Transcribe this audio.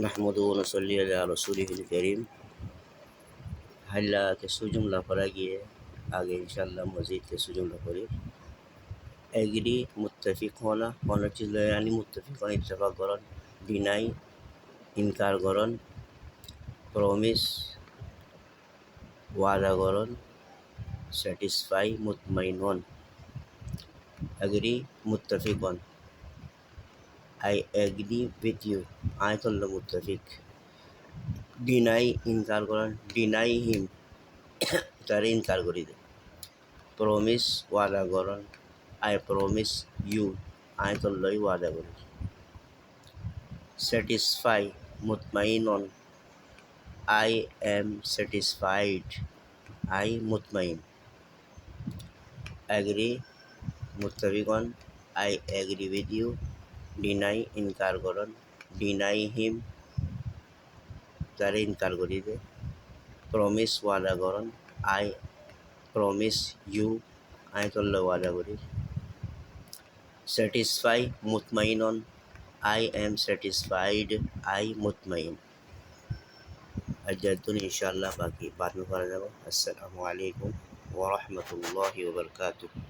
نحمده ونصلي على رسوله الكريم. هلا কিছু জুমলা পড়া গিয়ে আগে ইনশাআল্লাহ মজিদ কিছু জুমলা পড়ি. এগ্রি মুত্তাফিক হনা কোনো চিজ লয়ানি মুত্তাফিক হন ইত্তেফাক করন, ডিনাই ইনকার করন, প্রমিস ওয়াদা করন, স্যাটিসফাই মুতমাইন হন. এগ্রি মুত্তাফিক হন, I agree with you. I told the muttafiq. Deny incur করেন, deny him তারে ইনকার করি দে. প্রমিস ওয়াদা করেন, I promise you. I তোল্লাই ওয়াদা করি. স্যাটিসফাই মুতমাইন হন, I am satisfied. I মুতমাইন. Agree মুত্তাফিক হন, I agree with you. Deny incur করন, ডিনাই হিম তারে ইনকার করি দে. প্রমিস ওয়াদা করন, আই প্রমিস ইউ. আই তোল্লা ওয়াদা করি. স্যাটিসফাই মুতমাইন হন, আই এম স্যাটিসফাইড. আই মুতমাইন. আজ ইনশাআল্লাহ বাকি বাদ में पढ़ा जाएगा. अस्सलामु अलैकुम व रहमतुल्लाहि व बरकातुहू.